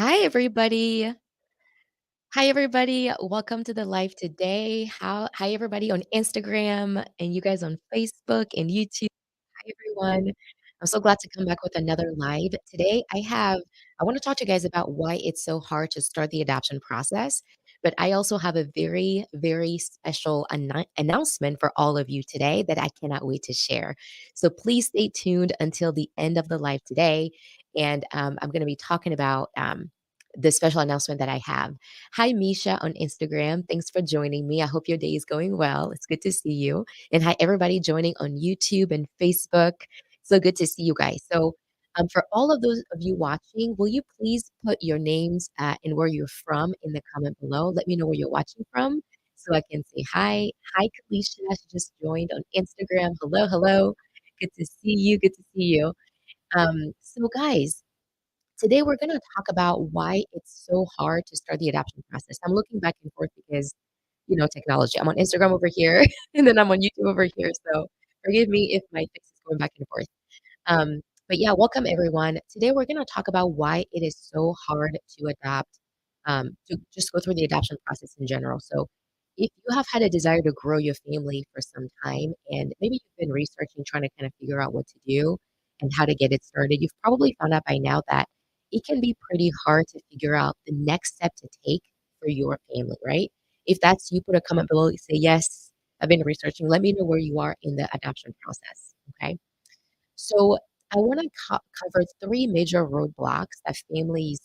Hi, everybody. Hi, everybody. Welcome to the live today. Hi, everybody on Instagram and you guys on Facebook and YouTube. Hi, everyone. I'm so glad to come back with another live. Today, I want to talk to you guys about why it's so hard to start the adoption process. But I also have a very, very special announcement for all of you today that I cannot wait to share. So please stay tuned until the end of the live today. And I'm going to be talking about the special announcement that I have. Hi, Misha on Instagram. Thanks for joining me. I hope your day is going well. It's good to see you. And hi, everybody joining on YouTube and Facebook. So good to see you guys. So, for all of those of you watching, will you please put your names and where you're from in the comment below? Let me know where you're watching from so I can say hi. Hi, Kalisha. She just joined on Instagram. Hello, hello. Good to see you. Good to see you. So, guys, today we're going to talk about why it's so hard to start the adoption process. I'm looking back and forth because, technology. I'm on Instagram over here and then I'm on YouTube over here. So forgive me if my fix is going back and forth. But yeah, welcome everyone. Today we're going to talk about why it is so hard to adopt, to just go through the adoption process in general. So if you have had a desire to grow your family for some time and maybe you've been researching, trying to kind of figure out what to do and how to get it started, you've probably found out by now that it can be pretty hard to figure out the next step to take for your family, right? If that's you, put a comment below, say, yes, I've been researching. Let me know where you are in the adoption process. Okay. So I want to cover three major roadblocks that families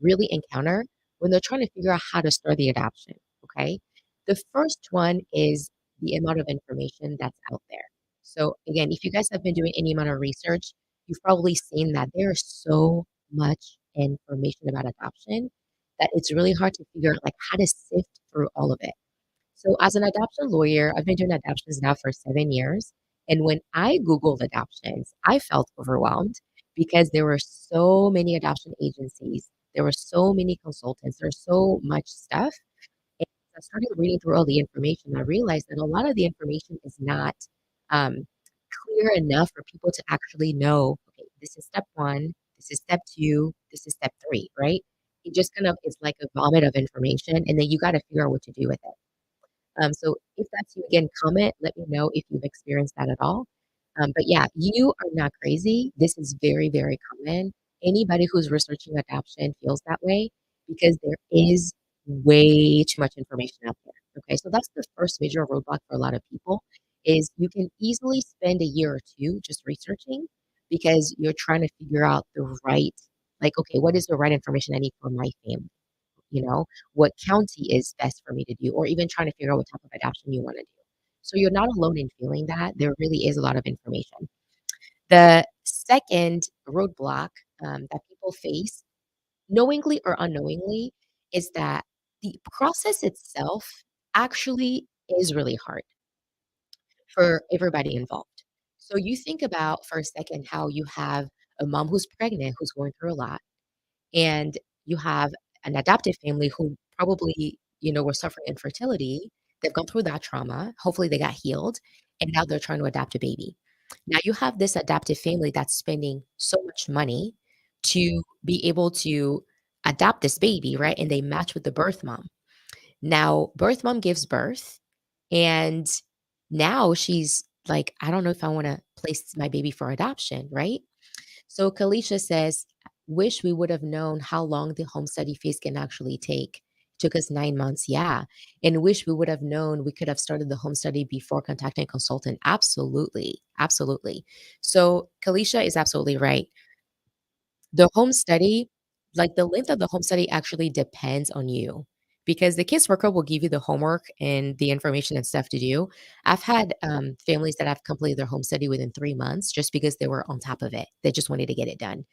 really encounter when they're trying to figure out how to start the adoption. Okay. The first one is the amount of information that's out there. So again, if you guys have been doing any amount of research, you've probably seen that there's so much information about adoption that it's really hard to figure out like how to sift through all of it. So, as an adoption lawyer, I've been doing adoptions now for 7 years. And when I Googled adoptions, I felt overwhelmed because there were so many adoption agencies, there were so many consultants, there's so much stuff. And as I started reading through all the information, I realized that a lot of the information is not um, clear enough for people to actually know, okay, this is step one, this is step two, this is step three, right? It just kind of is like a vomit of information, and then you got to figure out what to do with it. So if that's you again, comment, let me know if you've experienced that at all. But yeah, you are not crazy. This is very, very common. Anybody who's researching adoption feels that way because there is way too much information out there. Okay, so that's the first major roadblock for a lot of people is you can easily spend a year or two just researching because you're trying to figure out the right, like, okay, what is the right information I need for my family? What county is best for me to do, or even trying to figure out what type of adoption you want to do. So you're not alone in feeling that. There really is a lot of information. The second roadblock that people face, knowingly or unknowingly, is that the process itself actually is really hard for everybody involved. So you think about for a second how you have a mom who's pregnant, who's going through a lot, and you have an adoptive family who probably, were suffering infertility. They've gone through that trauma. Hopefully, they got healed, and now they're trying to adopt a baby. Now you have this adoptive family that's spending so much money to be able to adopt this baby, right? And they match with the birth mom. Now, birth mom gives birth, and now she's like, I don't know if I want to place my baby for adoption, right? So Kalisha says, wish we would have known how long the home study phase can actually take. Took us 9 months, yeah. And wish we would have known we could have started the home study before contacting a consultant. Absolutely. Absolutely. So Kalisha is absolutely right. The home study, like the length of the home study actually depends on you because the caseworker will give you the homework and the information and stuff to do. I've had families that have completed their home study within 3 months just because they were on top of it. They just wanted to get it done.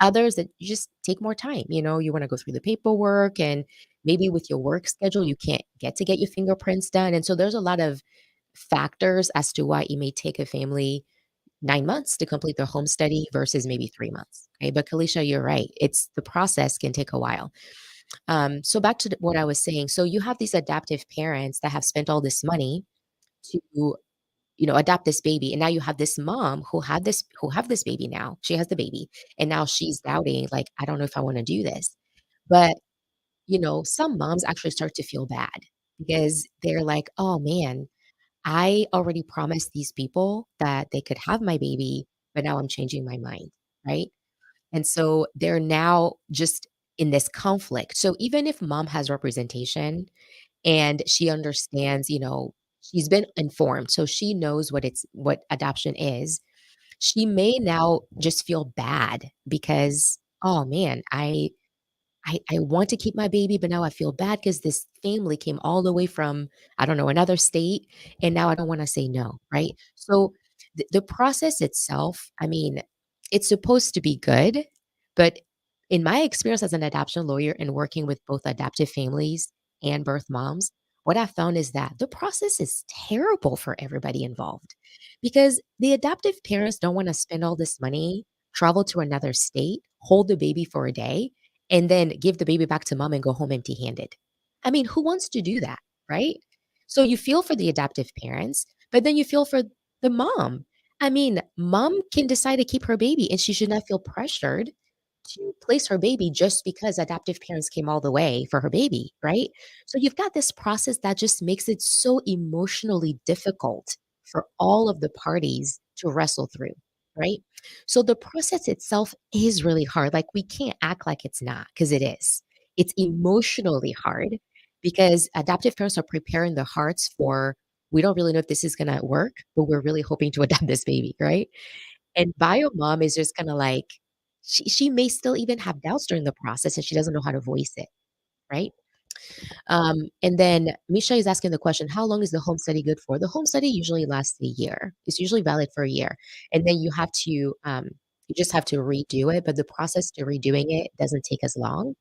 Others that you just take more time. You want to go through the paperwork and maybe with your work schedule, you can't get your fingerprints done. And so there's a lot of factors as to why it may take a family 9 months to complete their home study versus maybe 3 months. Okay. But Kalisha, you're right. It's the process can take a while. So back to what I was saying. So you have these adoptive parents that have spent all this money to adopt this baby. And now you have this mom who have this baby now. She has the baby. And now she's doubting, like, I don't know if I want to do this. But, some moms actually start to feel bad because they're like, "Oh, man, I already promised these people that they could have my baby, but now I'm changing my mind." Right? And so they're now just in this conflict. So even if mom has representation and she understands, she's been informed, so she knows what adoption is, she may now just feel bad because, "Oh, man, I want to keep my baby, but now I feel bad because this family came all the way from, I don't know, another state, and now I don't wanna say no," right? So, the process itself, I mean, it's supposed to be good, but in my experience as an adoption lawyer and working with both adoptive families and birth moms, what I found is that the process is terrible for everybody involved because the adoptive parents don't wanna spend all this money, travel to another state, hold the baby for a day, and then give the baby back to mom and go home empty-handed. I mean, who wants to do that, right? So you feel for the adoptive parents, but then you feel for the mom. I mean, mom can decide to keep her baby and she should not feel pressured to place her baby just because adoptive parents came all the way for her baby, right? So you've got this process that just makes it so emotionally difficult for all of the parties to wrestle through, right? So the process itself is really hard. Like we can't act like it's not because it is. It's emotionally hard because adoptive parents are preparing their hearts for we don't really know if this is going to work, but we're really hoping to adopt this baby, right? And bio mom is just kinda like she may still even have doubts during the process, and she doesn't know how to voice it, right? And then Misha is asking the question, "How long is the home study good for?" The home study usually lasts a year. It's usually valid for a year, and then you just have to redo it, but the process to redoing it doesn't take as long,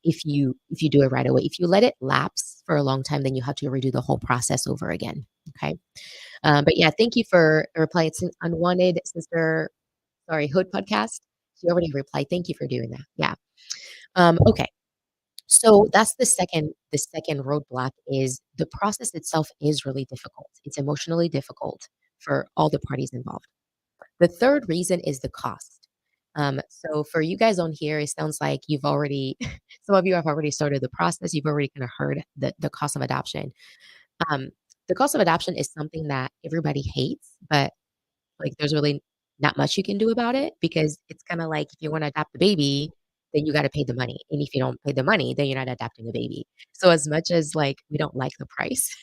if you do it right away. If you let it lapse for a long time, then you have to redo the whole process over again, okay? But yeah, thank you for the reply. It's an unwanted sister sorry, Hood podcast. She already replied. Thank you for doing that. Yeah. Okay. So that's the second roadblock is the process itself is really difficult. It's emotionally difficult for all the parties involved. The third reason is the cost. So for you guys on here, it sounds like you've already some of you have already started the process. You've already kind of heard the cost of adoption. Um, the cost of adoption is something that everybody hates, but like, there's really not much you can do about it because it's kinda like if you wanna adopt a baby, then you gotta pay the money, and if you don't pay the money, then you're not adopting a baby. So as much as, like, we don't like the price,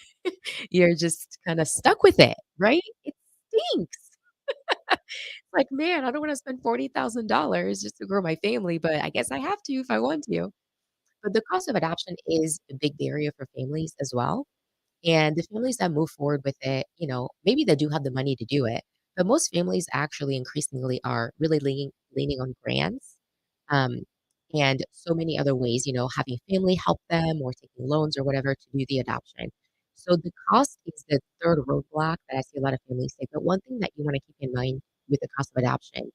you're just kinda stuck with it, right? It stinks. Like, "Man, I don't wanna spend $40,000 just to grow my family, but I guess I have to if I want to." But the cost of adoption is a big barrier for families as well. And the families that move forward with it, maybe they do have the money to do it, but most families actually increasingly are really leaning on grants, um, and so many other ways, having family help them or taking loans or whatever to do the adoption. So the cost is the third roadblock that I see a lot of families say. But one thing that you want to keep in mind with the cost of adoption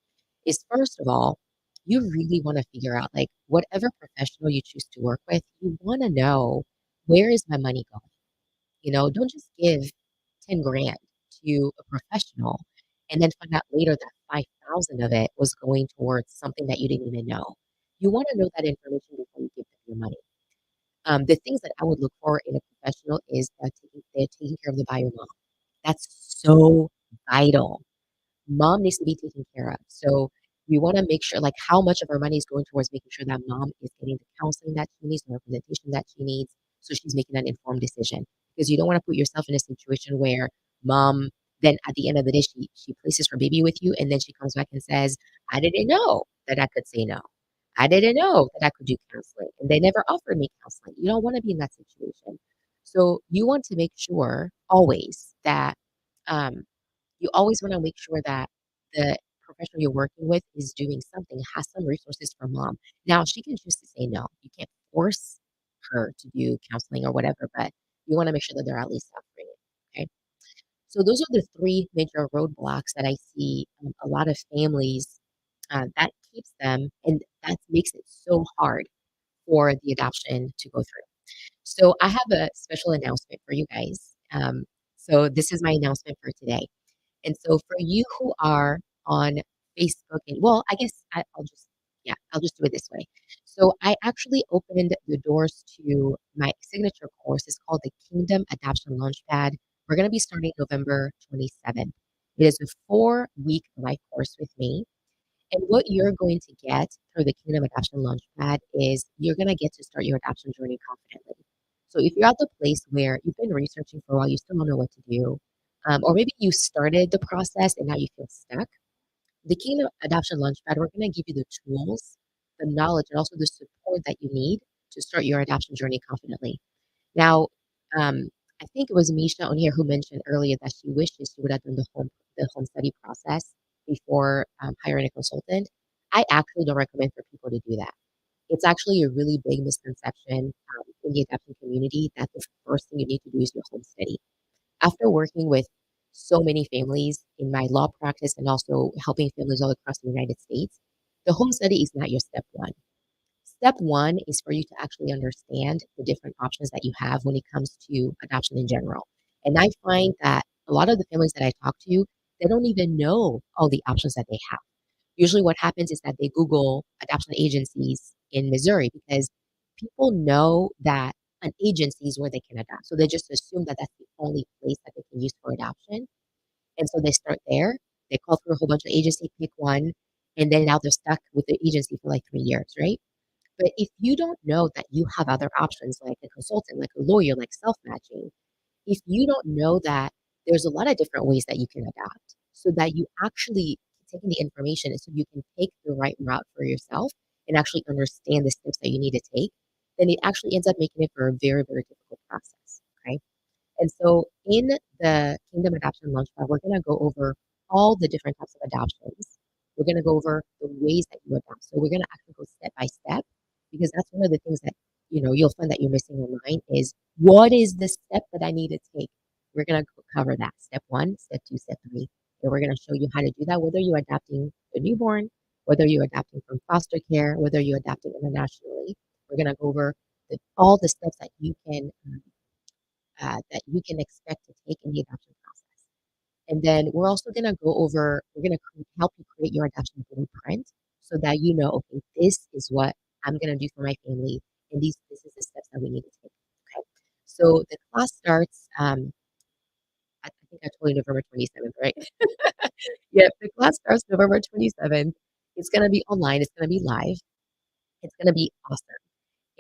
is first of all, you really want to figure out like whatever professional you choose to work with, you want to know where is my money going? Don't just give 10 grand to a professional and then find out later that 5,000 of it was going towards something that you didn't even know. You wanna know that information before you give them your money. The things that I would look for in a professional is that they're taking care of the bio mom. That's so vital. Mom needs to be taken care of. So we want to make sure like how much of our money is going towards making sure that mom is getting the counseling that she needs, the representation that she needs, so she's making an informed decision. Because you don't want to put yourself in a situation where mom then at the end of the day she places her baby with you and then she comes back and says, I didn't know that I could say no. I didn't know that I could do counseling. And they never offered me counseling. You don't want to be in that situation. So you want to make sure always that um, you always wanna make sure that the professional you're working with is doing something, has some resources for mom. Now, she can choose to say no. You can't force her to do counseling or whatever, but you wanna make sure that they're at least offering it, okay? So those are the 3 major roadblocks that I see, a lot of families, that keeps them and that makes it so hard for the adoption to go through. So I have a special announcement for you guys. So this is my announcement for today. And so for you who are on Facebook and well, I guess I'll just yeah, I'll just do it this way. So I actually opened the doors to my signature course. It's called the Kingdom Adoption Launchpad. We're going to be starting November 27th. It is a 4-week life course with me. And what you're going to get through the Kingdom Adoption Launchpad is you're going to get to start your adoption journey confidently. So if you're at the place where you've been researching for a while, you still don't know what to do, or maybe you started the process and now you feel stuck, the Kingdom Adoption Launchpad, we're going to give you the tools, the knowledge, and also the support that you need to start your adoption journey confidently. Now, I think it was Misha on here who mentioned earlier that she wishes she would have done the home study process before hiring a consultant. I actually don't recommend for people to do that. It's actually a really big misconception in the adoption community that the first thing you need to do is your home study. After working with so many families in my law practice and also helping families all across the United States, the home study is not your step one. Step one is for you to actually understand the different options that you have when it comes to adoption in general. And I find that a lot of the families that I talk to, they don't even know all the options that they have. Usually, what happens is that they Google adoption agencies in Missouri because people know that an agency is where they can adopt. So they just assume that that's the only place that they can use for adoption. And so they start there. They call through a whole bunch of agencies, pick one, and then now they're stuck with the agency for like 3 years, right? But if you don't know that you have other options like a consultant, like a lawyer, like self matching, if you don't know that there's a lot of different ways that you can adapt so that you actually taking the information so you can take the right route for yourself and actually understand the steps that you need to take, then it actually ends up making it for a very, very difficult process. Okay. And so in the Kingdom Adoption Launchpad, we're going to go over all the different types of adoptions. We're going to go over the ways that you adopt. So we're going to actually go step by step because that's one of the things that you'll find that you're missing online is what is the step that I need to take. We're going to cover that step 1, step 2, step 3, and we're going to show you how to do that. Whether you're adopting a newborn, whether you're adopting from foster care, whether you're adopting internationally, we're going to go over all the steps that you can expect to take in the adoption process. And then we're going to help you create your adoption blueprint so that okay, this is what I'm going to do for my family. And this is the steps that we need to take. Okay. So the class starts, I think I told you November 27th, right? Yeah, the class starts November 27th. It's going to be online. It's going to be live. It's going to be awesome.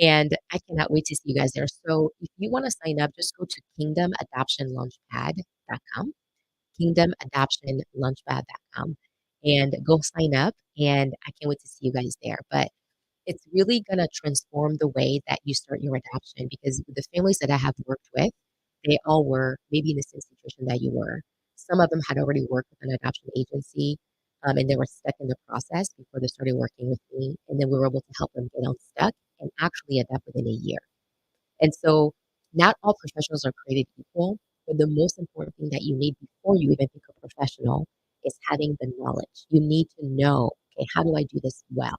And I cannot wait to see you guys there. So if you want to sign up, just go to kingdomadoptionlaunchpad.com, kingdomadoptionlaunchpad.com, and go sign up. And I can't wait to see you guys there. But it's really going to transform the way that you start your adoption because the families that I have worked with, they all were maybe in the same situation that you were. Some of them had already worked with an adoption agency and they were stuck in the process before they started working with me. And then we were able to help them get unstuck and actually adapt within a year. And so not all professionals are created equal, but the most important thing that you need before you even become a professional is having the knowledge. You need to know, okay, how do I do this well?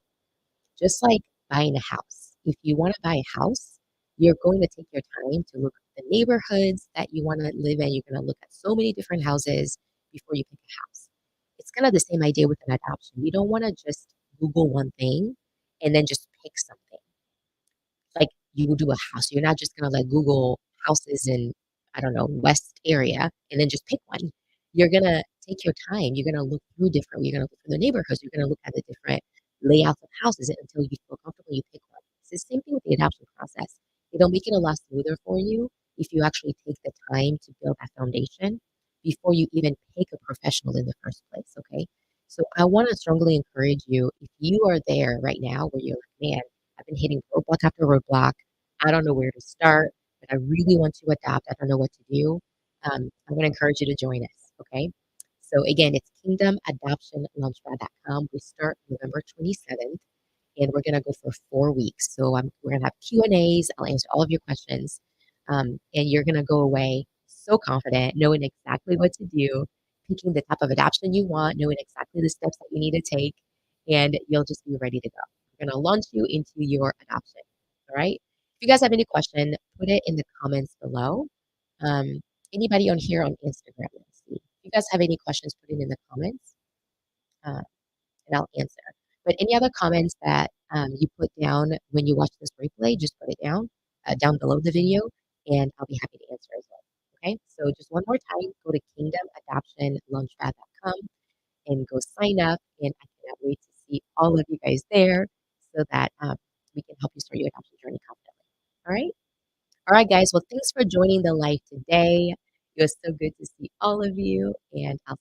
Just like buying a house. If you want to buy a house, you're going to take your time to look at the neighborhoods that you want to live in. You're going to look at so many different houses before you pick a house. It's kind of the same idea with an adoption. You don't want to just Google one thing and then just pick something like you would do a house. You're not just gonna like Google houses in, I don't know, West area and then just pick one. You're gonna take your time. You're gonna look through different. You're gonna look through the neighborhoods. You're gonna look at the different layouts of houses until you feel comfortable. You pick one. It's the same thing with the adoption process. It'll make it a lot smoother for you if you actually take the time to build that foundation before you even pick a professional in the first place. Okay. So I want to strongly encourage you if you are there right now where you're like, man, I've been hitting roadblock after roadblock. I don't know where to start, but I really want to adopt. I don't know what to do. I'm going to encourage you to join us. Okay. So again, it's kingdomadoptionlaunchpad.com. We start November 27th and we're going to go for 4 weeks. So we're going to have Q&As. I'll answer all of your questions. And you're going to go away so confident, knowing exactly what to do, picking the type of adoption you want, knowing exactly the steps that you need to take, and you'll just be ready to go. We're going to launch you into your adoption. All right. If you guys have any question, put it in the comments below. Um, Anybody on here on Instagram? Let's see. If you guys have any questions, put it in the comments, and I'll answer. But any other comments that you put down when you watch this replay, just put it down below the video, and I'll be happy to answer as well. Okay, so just one more time, go to kingdomadoptionlaunchpad.com and go sign up. And I cannot wait to see all of you guys there so that we can help you start your adoption journey confidently. All right. All right, guys. Well, thanks for joining the live today. It was so good to see all of you, and I'll